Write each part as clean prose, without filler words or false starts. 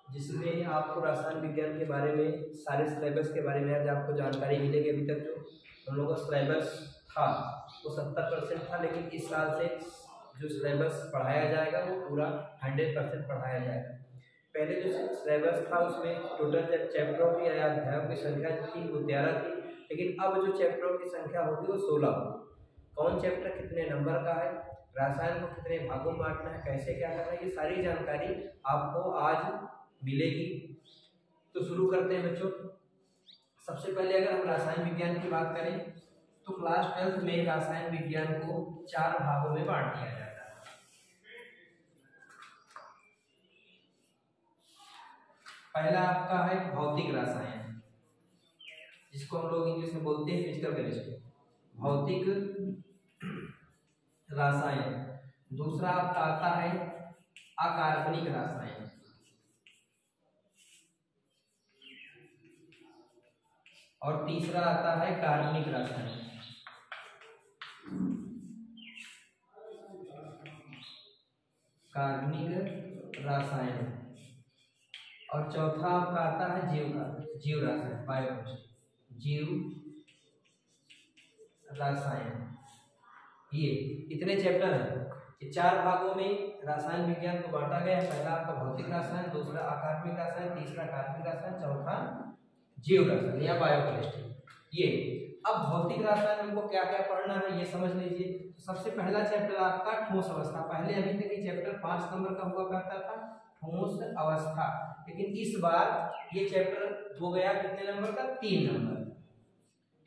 जिसमें आपको रसायन विज्ञान के बारे में सारे सिलेबस के बारे में आज आपको जानकारी मिलेगी। अभी तक जो हम लोगों का सिलेबस था वो 70% था, लेकिन इस साल से जो सिलेबस पढ़ाया जाएगा वो पूरा 100% पढ़ाया जाएगा। पहले जो सिलेबस था उसमें टोटल चैप्टरों की या अध्यायों की संख्या थी वो 11 थी, लेकिन अब जो चैप्टरों की संख्या होगी वो 16 होगी। कौन चैप्टर कितने नंबर का है, रसायन को कितने भागों में बांटना है, कैसे क्या करना है, ये सारी जानकारी आपको आज मिलेगी। तो शुरू करते हैं बच्चों। सबसे पहले अगर हम रसायन विज्ञान की बात करें तो क्लास 12th में रसायन विज्ञान को 4 भागों में बांट दिया जाता है। पहला आपका है भौतिक रसायन, जिसको हम लोग इंग्लिश में बोलते हैं फिजिकल केमिस्ट्री, भौतिक रसायन। दूसरा आपका आता है अकार्बनिक रसायन, और तीसरा आता है कार्बनिक रसायन। कार्बनिक रसायन। और चौथा आपका आता है जीव रसायन, बायोकेमिस्ट्री, जीव रसायन। ये इतने चैप्टर हैं। ये 4 भागों में रसायन विज्ञान को बांटा गया है। पहला आपका भौतिक रसायन, दूसरा अकार्बनिक रसायन, तीसरा कार्बनिक रसायन, चौथा जीव रसायन या बायोकेमिस्ट्री। ये अब भौतिक रसायन हमको क्या क्या पढ़ना है ये समझ लीजिए। तो सबसे पहला चैप्टर आपका ठोस अवस्था। पहले अभी तक ये चैप्टर 5 नंबर का हुआ करता था, ठोस अवस्था, लेकिन इस बार ये चैप्टर हो गया कितने नंबर का, 3 नंबर।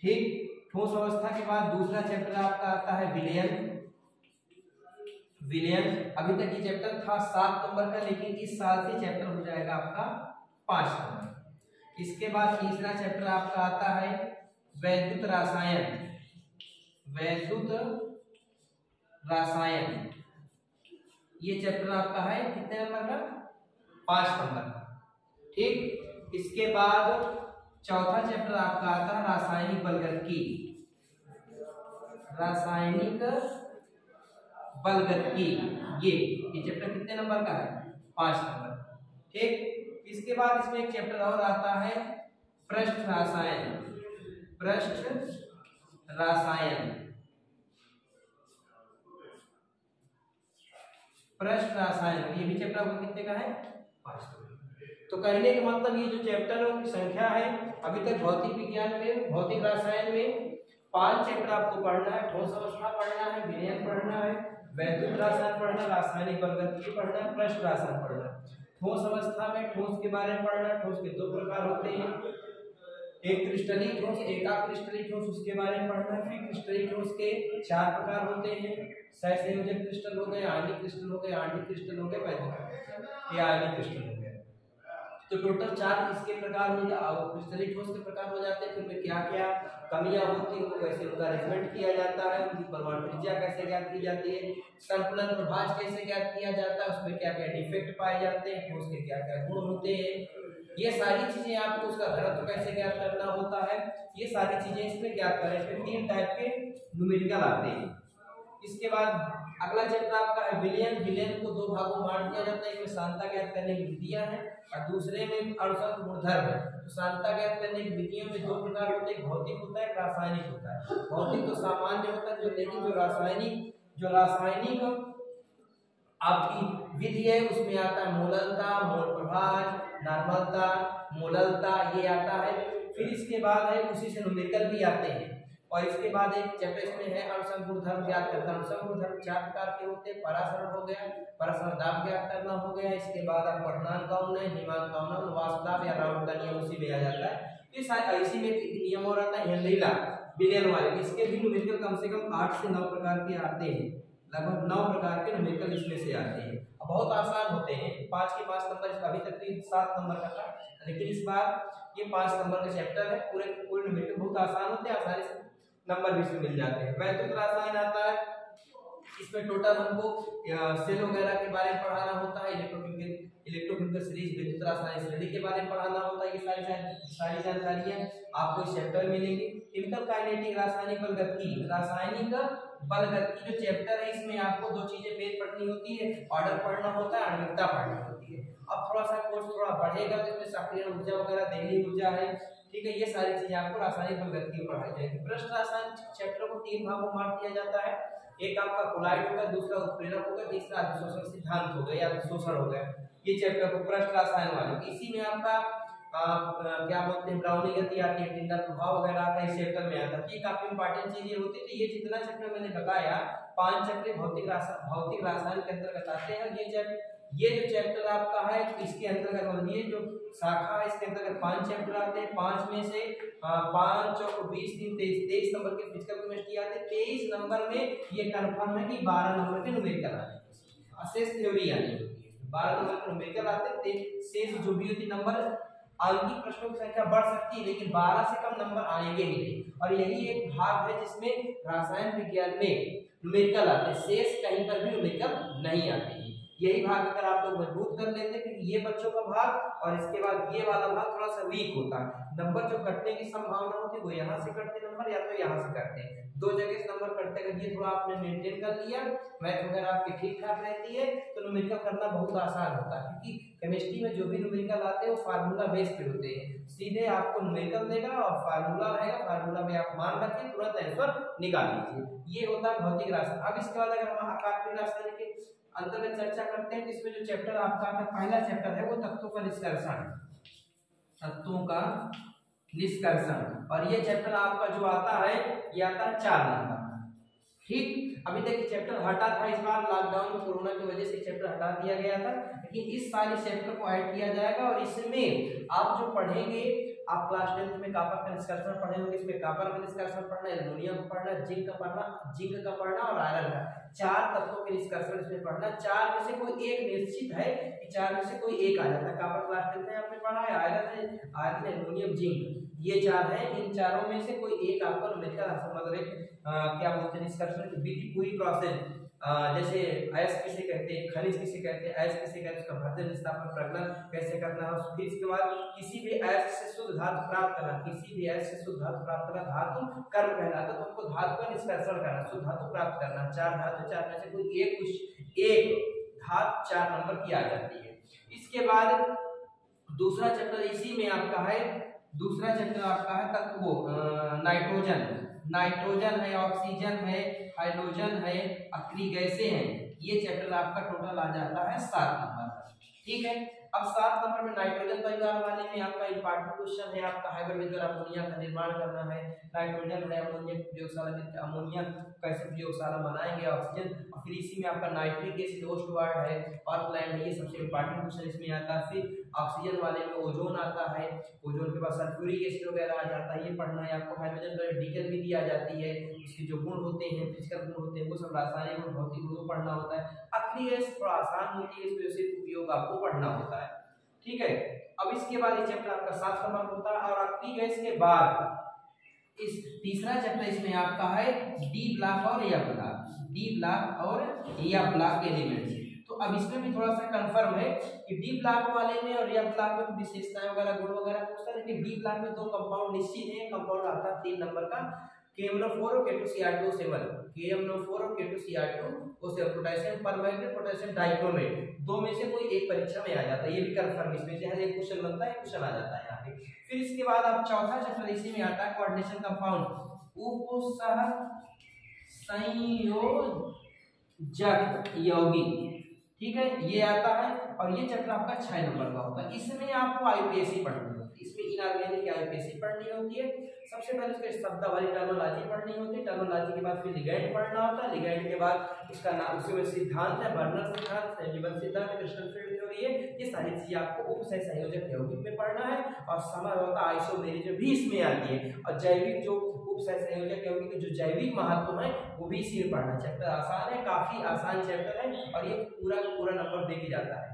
ठीक। ठोस अवस्था के बाद दूसरा चैप्टर आपका आता है विलयन। अभी तक ये चैप्टर था 7 नंबर का, लेकिन इस साल से चैप्टर हो जाएगा आपका 5 नंबर। इसके बाद तीसरा चैप्टर आपका आता है वैद्युत रसायन। ये चैप्टर आपका है कितने नंबर का, 5 नंबर का। ठीक। इसके बाद चौथा चैप्टर आपका आता है रासायनिक बलगतिकी। ये चैप्टर कितने नंबर का है, 5 नंबर। ठीक। इसके बाद इसमें एक चैप्टर और आता है पृष्ठ रसायन। ये भी चैप्टर आपको कितने का है, 5 नंबर। तो कहने का मतलब ये जो चैप्टरों की संख्या है, अभी तक भौतिक विज्ञान में, भौतिक रसायन में 5 चैप्टर आपको पढ़ना है। ठोस अवस्था पढ़ना है, विलयन पढ़ना है, वैद्युत रसायन पढ़ना, रासायनिक बलगतिकी पढ़ना है, पृष्ठ रसायन पढ़ना है। ठोस अवस्था में ठोस के बारे में पढ़ना है। ठोस के 2 प्रकार होते हैं, एक क्रिस्टलीय ठोस, एक अक्रिस्टलीय ठोस, उसके बारे में पढ़ना है। फिर क्रिस्टलीय ठोस के 4 प्रकार होते हैं, सहसंयोजक क्रिस्टल हो गए, आणविक क्रिस्टल हो गए, आणविक क्रिस्टल हो गए, वैद्युत या आणविक क्रिस्टल हो गए। तो टोटल 4 इसके प्रकार हो गए। और क्रिस्टलीय ठोस के प्रकार हो जाते हैं। फिर में क्या क्या कमियां होती हैं, उनको कैसे उनका अरेंजमेंट किया जाता है, उनकी परमाणु त्रिज्या कैसे ज्ञात की जाती है, संतुलन प्रभाज कैसे ज्ञात किया जाता है, उसमें क्या क्या डिफेक्ट पाए जाते हैं, ठोस के क्या क्या गुण होते हैं, ये सारी चीजें आपको, उसका घनत्व कैसे ज्ञात करना होता है, ये सारी चीजें इसमें ज्ञात करें। फिर 3 टाइप के न्यूमेरिकल आते हैं। इसके बाद अगला चैप्टर आपका है विलयन। विलयन को 2 भागों में बांट दिया जाता है। एक में सांद्रता ज्ञात करने की विधियां हैं और दूसरे में अणुशक्ति गुणधर्म है। तो सांद्रता ज्ञात करने की विधियों में 2 प्रकार होते हैं, भौतिक होता है, रासायनिक होता है। भौतिक तो सामान्य होता है, लेकिन जो रासायनिक आपकी विधि है उसमें आता है मोललता, मोल प्रभाज, नॉर्मलता, मोललता, ये आता है। फिर इसके बाद है उसी से न्यूमेरिकल भी आते हैं। और इसके बाद एक चैप्टर इसमें है अणुशक्ति गुणधर्म ज्ञात करना। अणुशक्ति गुणधर्म 4 प्रकार के होते हैं, परासरण हो गया, परस्पर दाब ज्ञात करना हो गया। इसके बाद आप पठनांक उन्नयन, हिमांक उन्नयन, वास्तव या राउंड का नियम उसी में आ जाता है। ये सारे इसी में नियम और आता है हेनरी ला विलियन वाले। इसके भी न्यूमेरिकल कम से कम 8 से 9 प्रकार के आते हैं, लगभग 9 प्रकार के न्यूमेरिकल इसमें से आते हैं। बहुत आसान होते हैं। 5 के 5 नंबर, अभी तक 7 नंबर का था, लेकिन इस बार ये 5 नंबर का चैप्टर है। पूरे न्यूमेरिकल बहुत आसान होते हैं, आसानी से नंबर भी इसमें मिल जाते हैं। वैद्युत रसायन आता है, इसमें टोटल हमको सेल वगैरह के बारे में पढ़ाना होता है, इलेक्ट्रोकेमिकल सीरीज विद्युत रासायनिक श्रेणी के बारे में पढ़ाना होता है। ये सारी जानकारियां आपको इस चैप्टर में मिलेंगी। केमिकल काइनेटिक रासायनिक बलगतिकी, रासायनिक बलगतिकी जो चैप्टर है इसमें आपको दो चीजें पेज पढ़नी होती है, ऑर्डर पढ़ना होता है, आणविकता पढ़नी होती है। अब थोड़ा सा कोर्स थोड़ा बढ़ेगा तो इसमें सक्रिय ऊर्जा वगैरह, देहली ऊर्जा है, ठीक है, ये सारी चीजें आपको रासायनिक बलगतिकी में पढ़ाई जाएगी। पृष्ठ रसायन चैप्टर को 3 भागों में बांट दिया जाता है। एक आपका कोलाइड होगा, दूसरा उत्प्रेरक होगा, तीसरा अधिशोषण सिद्धांत होगा या अधिशोषण होगा। ये चैप्टर को पृष्ठ रसायन वाले, इसी में आपका क्या बोलते हैं ब्राउनी गति आती है, टिंडा प्रभाव वगैरह आता है, इस चैप्टर में आता है। ये काफी इंपॉर्टेंट चीजें होती है। तो ये जितना चैप्टर मैंने बताया 5 चैप्टर भौतिक रसायन के अंतर्गत आते हैं। ये जो चैप्टर आपका है इसके अंतर्गत, और ये जो शाखा है इसके अंतर्गत 5 चैप्टर आते हैं। 5 में से 5 और 20 दिन 23 नंबर के फिजिकल केमिस्ट्री आते हैं। 23 नंबर में ये कंफर्म है कि 12 नंबर के न्यूमेरिकल आते हैं, अशेष थ्योरी आनी होती है। 12 नंबर के न्यूमेरिकल आते हैं, शेष जो भी होती नंबर अंकित प्रश्नों की संख्या बढ़ सकती है लेकिन 12 से कम नंबर आएंगे ही नहीं। और यही एक भाग है जिसमें रसायन विज्ञान में न्यूमेरिकल आते हैं, शेष कहीं पर भी न्यूमेरिकल नहीं आते। यही भाग अगर आप लोग मजबूत कर लेते हैं क्योंकि ये बच्चों का भाग और इसके बाद ये वाला भाग थोड़ा सा वीक होता है। नंबर जो कटने की संभावना होती है वो यहाँ से कटते नंबर या तो यहाँ से कटते हैं, 2 जगह से नंबर कटते हैं। ये थोड़ा आपने मेंटेन कर लिया, मैथ वगैरह आपकी ठीक ठाक रहती है तो न्यूमेरिकल करना बहुत आसान होता है। क्योंकि केमिस्ट्री में जो भी न्यूमेरिकल आते हैं वो फार्मूला बेस्ड पे होते हैं, सीधे आपको न्यूमेरिकल देगा और फार्मूला रहेगा, फार्मूला में आप मान रखिए, तुरंत आंसर निकाल लीजिए। ये होता है भौतिक रसायन। अब इसके बाद अगर हम कार्बनिक रसायन के अंतर्गत चर्चा करते हैं तो इसमें जो चैप्टर आपका आता है, पहला चैप्टर है वो तत्वों का निष्कर्षण, तत्वों का निष्कर्षण। और ये चैप्टर आपका जो आता है ये आता है 4 नंबर। ठीक, अभी तक ये चैप्टर हटा था, इस बार लॉकडाउन में कोरोना की वजह से चैप्टर हटा दिया गया था, लेकिन इस साल इस चैप्टर को ऐड किया जाएगा। और इसमें आप जो पढ़ेंगे, आप क्लास 10th में कॉपर का निष्कर्षण पढ़े होंगे, इसमें कॉपर का निष्कर्षण पढ़ना, एल्युमिनियम का पढ़ना, जिंक का पढ़ना और आयरन का, 4 तत्वों के निष्कर्षण इसमें पढ़ना। 4 में से कोई एक निश्चित है कि 4 में से कोई एक आ जाता है। कॉपर क्लास 10th में आपने पढ़ा है, आयरन, एल्युमिनियम, जिंक, ये 4 है। इन चारों में से कोई एक आपको न्यूमेरिकल मतलब क्या बोलते हैं निष्कर्षण की विधि, पूरी प्रोसेस, जैसे अयस्क किसे कहते हैं, खनिज किसे कहते हैं, अयस्क किसे कहते हैं, उसका भर्जन विस्थापन प्रगलन कैसे करना है। फिर इसके बाद किसी भी अयस्क से शुद्ध धातु प्राप्त करना, किसी भी अयस्क से शुद्ध धातु प्राप्त करना धातु कर्म कहलाता है। तो हमको धातु का निष्कर्षण करना, शुद्ध धातु प्राप्त करना, 4 धातु, 4 में से कोई एक धातु 4 नंबर की आ जाती है। इसके बाद दूसरा चैप्टर इसी में आपका है, दूसरा चैप्टर आपका है तत्वों, नाइट्रोजन है, ऑक्सीजन है, हाइड्रोजन है, अक्रिय गैसें हैं। ये चैप्टर आपका टोटल आ जाता है 7 नंबर। ठीक है, अब 7 नंबर में नाइट्रोजन परिवार वाले में आपका इंपॉर्टेंट क्वेश्चन है, आपका हाइब्रिड अमोनिया का निर्माण करना है। नाइट्रोजन है, अमोनिया प्रयोगशाला में अमोनिया कैसे प्रयोगशाला बनाएंगे, ऑक्सीजन, और फिर इसी में आपका नाइट्रिक एसिड ओस्टवार्ड है और प्लांट है, ये सबसे इंपॉर्टेंट क्वेश्चन इसमें आता है। फिर ऑक्सीजन वाले में ओजोन आता है, ओजोन के बाद सल्फ्यूरिक एसिड वगैरह आ जाता है, ये पढ़ना है आपको। हाइड्रोजन पर डीकल विधि आ जाती है, इसके जो गुण होते हैं, फिजिकल गुण होते हैं, वो सब रासायनिक और भौतिक गुण पढ़ना होता है। अक्रिय गैस थोड़ा आसान होती है, इस वजह से उपयोग आपको पढ़ना होता है। ठीक है, अब इसके बाद ये चैप्टर आपका 7 नंबर होता है। और अक्रिय गैस के बाद इस तीसरा चैप्टर इसमें आपका है डी ब्लॉक और या ब्लॉक, डी ब्लॉक और या ब्लॉक एलिमेंट्स। तो अब इसमें भी थोड़ा सा कंफर्म है कि डी ब्लॉक वाले में और या ब्लॉक में विशेषताएं वगैरह गुण वगैरह पूछता है, लेकिन डी ब्लॉक में 2 कंपाउंड निश्चित है। कंपाउंड आता है 3 नंबर का, KMnO4 और K2Cr2O7, KMnO4 और K2Cr2O7, potassium permanganate, potassium dichromate, 2 में से कोई एक परीक्षा में आ जाता है। ये भी कंफर्म, इसमें से हर एक क्वेश्चन बनता है, क्वेश्चन आ जाता है यहाँ पे। फिर इसके बाद अब चौथा चैप्टर इसी में आता है कोऑर्डिनेशन कंपाउंड, उपसह संयोजक यौगिक। ठीक है, ये आता है और ये चैप्टर आपका 6 नंबर का होता है। इसमें आपको आईपीएससी पढ़नी होती है, इसमें इनऑर्गेनिक आईपीएससी पढ़नी होती है। सबसे पहले इसके शब्दावली टर्मिनोलॉजी पढ़नी होती है, टर्मिनोलॉजी के बाद फिर लिगैंड पढ़ना होता है, लिगैंड के बाद इसका नाम, उसमें सिद्धांत है, बर्नर सिद्धांत, सेंजिबल सिद्धांत, क्रिस्टल फील्ड थ्योरी है। ये सारी चीजें आपको उपसह संयोजक यौगिक में पढ़ना है। और समय होता है आइसोमेरिज्म भी इसमें आती है, और जैविक जो उपसह संयोजक यौगिक के जो जैविक महत्व है वो भी इसी में पढ़ना। चैप्टर आसान है, काफी आसान चैप्टर है और ये पूरा का पूरा नंबर दे के जाता है।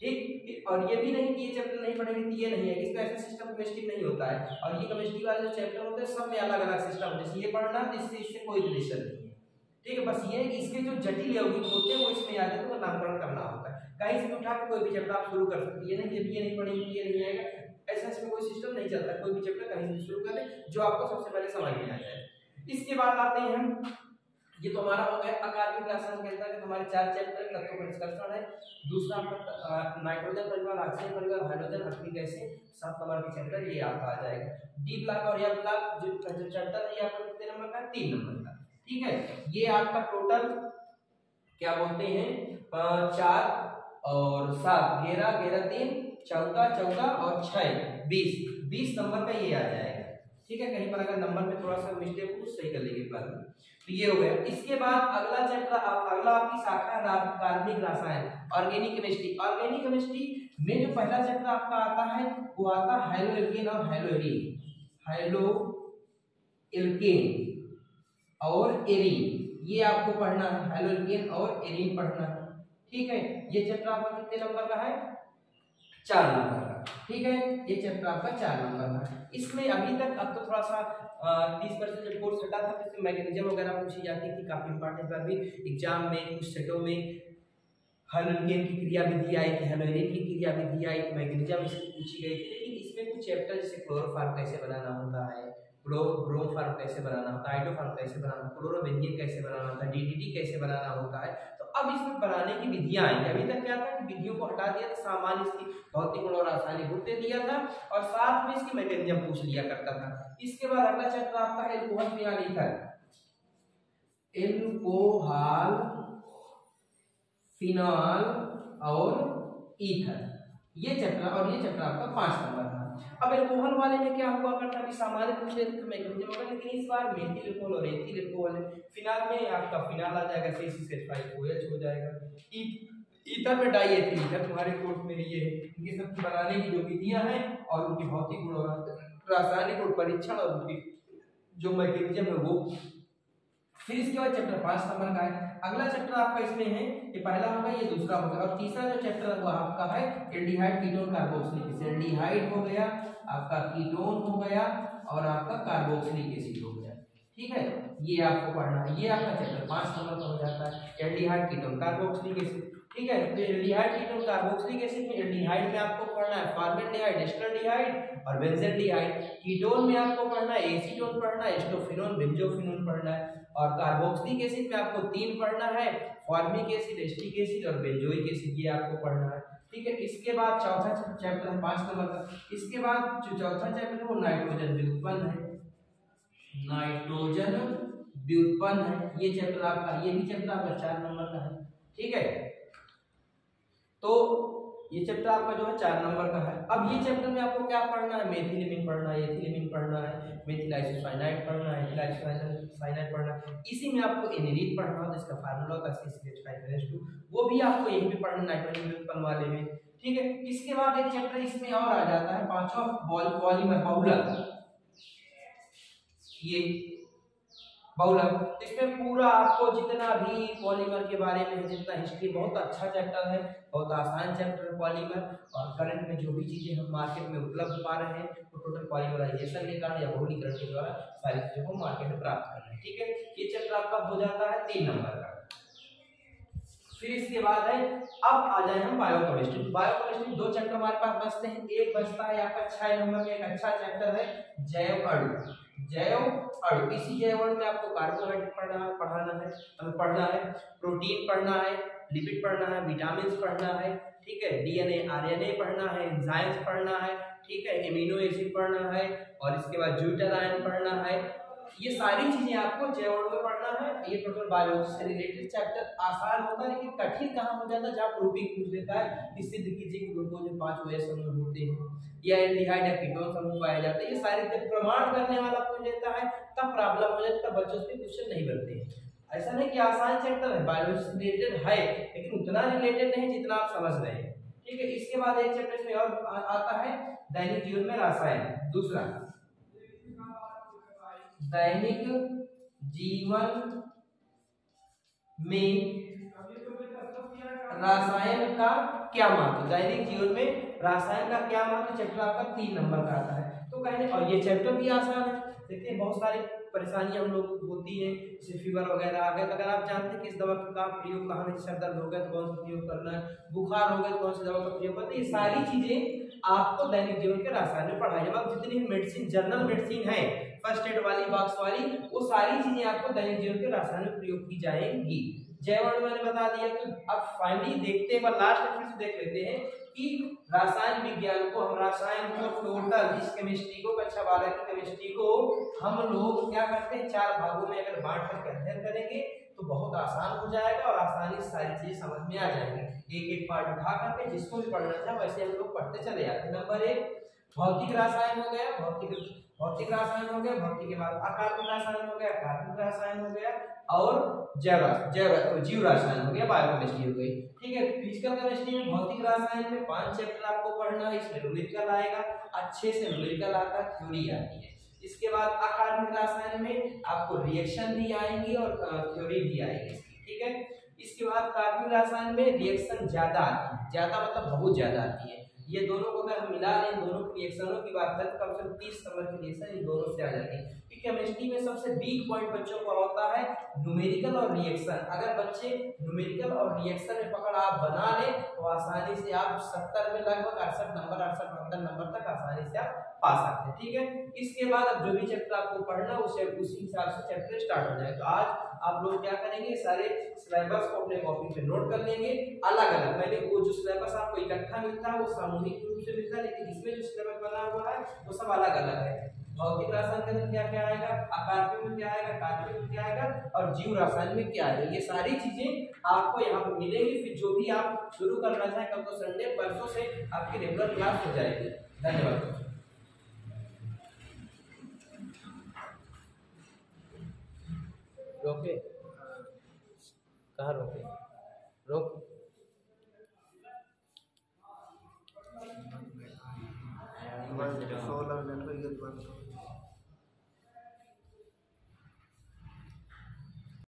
ठीक, और ये भी नहीं कि ये चैप्टर नहीं पढ़ेंगे तो ये नहीं है, इसका ऐसा सिस्टम केमिस्ट्री नहीं होता है। और ये केमिस्ट्री वाले जो चैप्टर होते हैं सब में अलग अलग सिस्टम, जैसे ये पढ़ना तो इससे कोई रिलेशन नहीं है। ठीक है, बस ये है कि इसके जो जटिल यौगिक होते हैं वो इसमें आ जाते हैं, तो नामकरण करना होता है। कहीं से भी उठा के कोई भी चैप्टर आप शुरू कर सकते हैं, ये नहीं कि ये नहीं पढ़ेंगे ये नहीं आएगा, ऐसा इसमें कोई सिस्टम नहीं चलता। कोई भी चैप्टर कहीं से शुरू कर दे जो आपको सबसे पहले समझ में आ जाए। इसके बाद आते हैं हम, ये तो हमारा हो गया अकार्बनिक रासायन के अंतर्गत हमारे 4 चैप्टर तत्वों का डिस्कशन है। दूसरा आपका नाइट्रोजन परिवार, ऑक्सीजन परिवार, हाइड्रोजन, अफ्रीक एसिड, 7 नंबर का चैप्टर ये आपका आ जाएगा। डी ब्लॉक और एफ ब्लॉक जो चैप्टर है ये आपका कितने नंबर का, 3 नंबर का। ठीक है, ये आपका टोटल क्या बोलते हैं 4 और 7 11 11 3 14 14 और 6 20 नंबर का ये आ जाएगा। ठीक है, कहीं पर अगर नंबर में थोड़ा सा मिस्टेक हो सही कर लेंगे बाद में। तो ये हो गया। इसके बाद अगला चैप्टर अगला आपकी शाखा कार्बनिक रसायन, ऑर्गेनिक केमिस्ट्री। ऑर्गेनिक केमिस्ट्री में जो पहला चैप्टर आपका आता है वो आता है हैलो एल्केन और हैलो एरीन। हैलो एल्केन और एरीन ये आपको पढ़ना है, हैलो एल्केन और एरीन पढ़ना है। ठीक है, ये चैप्टर आपका कितने नंबर का है, 4 नंबर का। ठीक है, ये चैप्टर आपका 4 नंबर का है। इसमें अभी तक अब तो थोड़ा सा 30% जब कोर्स हटा था तो इसमें मैकेनिज्म वगैरह पूछी जाती थी, काफी इंपॉर्टेंट है। अभी एग्जाम में कुछ सेटों में हैलो एल्केन की क्रिया विधि आई थी, हैलो एरीन की क्रिया विधि आई, मैकेनिज्म इसकी पूछी गई थी। लेकिन इसमें कुछ चैप्टर जैसे क्लोरोफॉर्म कैसे बनाना होता है, ब्रोमोफॉर्म कैसे बनाना होता है, आइडोफॉर्म कैसे बनाना होता है, क्लोरोबेंजीन कैसे बनाना होता है, डीडीटी कैसे बनाना होता है, तो अब इसमें बनाने की विधियां आई। अभी तक क्या था कि विधियों को हटा दिया था, सामान्य इसकी भौतिक गुण और रासायनिक गुण दे दिया था और साथ में इसकी मैकेनिज्म पूछ लिया करता था। इसके बाद अगला चैप्टर आपका है alcohol phenol ether, alcohol phenol और ईथर ये चैप्टर, और ये चैप्टर आपका 5 नंबर का। अब एल्कोहल वाले में क्या हुआ करता है, सामान्य पूछ लेते थे मैकेनिज्म वगैरह, लेकिन इस बार मेथिल एल्कोहल और एथिल एल्कोहल है। फिनाल में आपका फिनाल आ जाएगा, CH5OH हो जाएगा। ईथर में डाई एथिल ईथर तुम्हारे कोर्स में ये है। इनके सब बनाने की जो विधियां हैं और उनकी भौतिक गुण और रासायनिक गुण परीक्षण और उनकी जो मैकेनिज्म है वो। फिर इसके बाद चैप्टर 5 नंबर का है। अगला चैप्टर आपका इसमें है, ये पहला होगा ये दूसरा होगा, और तीसरा जो चैप्टर है वो आपका है aldehyde ketone carboxylic acid. Aldehyde हो गया, आपका कीटोन हो गया और आपका कार्बोक्सिलिक एसिड हो गया। ठीक है, ये आपको पढ़ना है, ये आपका चैप्टर 5 नंबर का हो जाता है एल्डिहाइड कीटोन कार्बोक्सिलिक एसिड। ठीक है, तो एल्डिहाइड कीटोन कार्बोक्सिलिक एसिड में एल्डिहाइड में आपको पढ़ना है फॉर्मेल्डिहाइड, एस्टल्डिहाइड और बेंजल्डिहाइड। कीटोन में आपको पढ़ना है एसीटोन पढ़ना है, एस्टोफिनोन, बेंजोफिनोन पढ़ना है। और कार्बोक्सिलिक एसिड में आपको 3 पढ़ना है, फॉर्मिक एसिड, एस्टिक एसिड और बेंजोइक एसिड, ये आपको पढ़ना है। ठीक है, इसके बाद चौथा चैप्टर है 5 नंबर का। इसके बाद जो चौथा चैप्टर है वो नाइट्रोजन व्युत्पन्न है, नाइट्रोजन व्युत्पन्न है। ये चैप्टर आपका, ये भी चैप्टर आपका 4 नंबर का है। ठीक है, तो ये चैप्टर आपका जो है 4 नंबर का है। अब ये चैप्टर में आपको क्या पढ़ना है, मेथिलीमीन पढ़ना है, एथिलीमीन पढ़ना है, मेथिल आइसोसाइनाइड पढ़ना है, एथिल आइसोसाइनाइड पढ़ना है। इसी में आपको एनिलीन पढ़ना होता है, इसका फार्मूला होता है CH5OH2, वो भी आपको यहीं पे पढ़ना नाइट्रोजन व्युत्पन्न वाले में। ठीक है, इसके बाद एक चैप्टर इसमें और आ जाता है 5वां पॉलीमर बहुलक। ये बहुलक, इसमें पूरा आपको जितना भी पॉलीमर के बारे में जितना हिस्ट्री, बहुत अच्छा चैप्टर है, बहुत आसान चैप्टर है पॉलीमर। और करंट में जो भी चीजें हम मार्केट में उपलब्ध पा रहे हैं वो टोटल पॉलीमराइजेशन के कारण या बहुलीकरण के द्वारा सारी चीजों को मार्केट में प्राप्त कर रहे हैं। ठीक है, ये चैप्टर आपका हो जाता है 3 नंबर का। फिर इसके बाद है, अब आ जाए हम बायोकेमिस्ट्री। बायोकेमिस्ट्री 2 चैप्टर हमारे पास बचते हैं। एक बचता है आपका 6 नंबर का, एक अच्छा चैप्टर है जैव अणु। जैव अणु, इसी जैव अणु में आपको कार्बोहाइड्रेट पढ़ना है, प्रोटीन पढ़ना है, लिपिड पढ़ना है, विटामिन पढ़ना है। ठीक है, डीएनए आरएनए पढ़ना है, एंजाइम्स पढ़ना है। ठीक है, एमिनो एसिड पढ़ना है और इसके बाद ज्यूटाइल आयन पढ़ना है। ये सारी चीजें आपको जैव अणु में पढ़ना है। ये टोटल बायोलॉजी से रिलेटेड चैप्टर आसान होता है, लेकिन कठिन कहाँ हो जाता है जहाँ प्रूफिंग पूछ लेता है कि सिद्ध कीजिए कि ग्लूकोज में 5 OH समूह होते हैं या एल्डिहाइड या कीटोन समूह पाए जाते हैं। ये सारे जब प्रमाण करने वाला पूछ लेता है तब प्रॉब्लम हो जाती है, तब बच्चों से क्वेश्चन नहीं बनते हैं। ऐसा नहीं कि आसान चैप्टर है, बायोलॉजी से रिलेटेड है लेकिन उतना रिलेटेड नहीं जितना आप समझ रहे हैं। ठीक है, इसके बाद एक चैप्टर इसमें और आता है दैनिक जीवन में रसायन। दूसरा, दैनिक जीवन में रसायन का क्या महत्व, दैनिक जीवन में रसायन का क्या महत्व, चैप्टर आपका 3 नंबर का आता है। तो कहने, और ये चैप्टर भी आसान है, देखिए बहुत सारे परेशानियां हम लोग होती है, जैसे फीवर वगैरह आ गया, तो अगर आप जानते हैं कि इस दवा का प्रयोग कहाँ है, सर दर्द हो गया तो कौन सा प्रयोग करना है, बुखार हो गया तो कौन सी दवा का प्रयोग करना है, ये सारी चीजें आपको दैनिक जीवन के रसायन में पढ़ाई जाए। अब जितनी मेडिसिन जनरल मेडिसिन है, फर्स्ट एड वाली, बॉक्स वाली, वो सारी चीजें आपको दैनिक जीवन के रसायन में प्रयोग की जाएंगी। जैव मैंने बता दिया। तो अब फाइनली देखते हैं, लास्ट में फिर से देख लेते हैं कि रसायन विज्ञान को, हम रसायन को टोटल इस केमिस्ट्री को, कक्षा 12 की केमिस्ट्री को हम लोग क्या करते हैं, 4 भागों में अगर बांट करके अध्ययन करेंगे तो बहुत आसान हो जाएगा और आसानी से सारी चीजें समझ में आ जाएंगी। एक एक पार्ट उठा करके जिसको भी पढ़ना था वैसे हम लोग पढ़ते चले जाते हैं। नंबर 1 भौतिक रसायन हो गया, भौतिक रसायन हो गया, भौतिक के बाद अकार्बनिक रसायन हो गया, कार्बनिक रसायन हो गया, और जीव रसायन हो गया, बायोकेमिस्ट्री हो गई। ठीक है, फिजिकल केमिस्ट्री में भौतिक रसायन में 5 चैप्टर आपको पढ़ना है। इसमें न्यूमेरिकल आएगा, अच्छे से न्यूमेरिकल आता है, थ्योरी आती है। इसके बाद अकार्बनिक रसायन में आपको रिएक्शन भी आएंगी और थ्योरी भी आएगी। ठीक है, इसके बाद कार्बनिक रसायन में रिएक्शन ज्यादा आती है, ज्यादा मतलब बहुत ज्यादा आती है। ये दोनों को अगर हम मिला लें, दोनों रिएक्शनों की बात करें, कम से कम 30 नंबर की रिएक्शन इन दोनों से आ जाती है। केमिस्ट्री में सबसे वीक पॉइंट बच्चों का होता है न्यूमेरिकल और रिएक्शन। अगर बच्चे न्यूमेरिकल और रिएक्शन में पकड़ आप बना ले तो आसानी से आप 70 में लगभग 68 नंबर, 68 नंबर तक आसानी से आप पा सकते हैं। ठीक है, इसके बाद अब जो भी चैप्टर आपको पढ़ना उसे उसी हिसाब से चैप्टर स्टार्ट हो जाए। तो आज आप लोग क्या करेंगे, सारे सिलेबस को अपने कॉपी पे नोट कर लेंगे अलग अलग। मैंने वो जो सिलेबस आपको इकट्ठा मिलता है वो सामूहिक रूप से मिलता है, लेकिन इसमें जो सिलेबस बना हुआ है वो सब अलग अलग है। भौतिक रसायन के अंदर क्या क्या आएगा, अकार्बनिक में क्या आएगा, कार्बनिक में क्या आएगा, और जीव रसायन में क्या आएगा, ये सारी चीजें आपको यहाँ पे मिलेंगी। फिर जो भी आप शुरू करना चाहें, कल तो संडे, परसों से आपकी रेगुलर क्लास हो जाएगी। धन्यवाद। रोके, कहाँ रोके, रोक। 16 मिनट हो गए।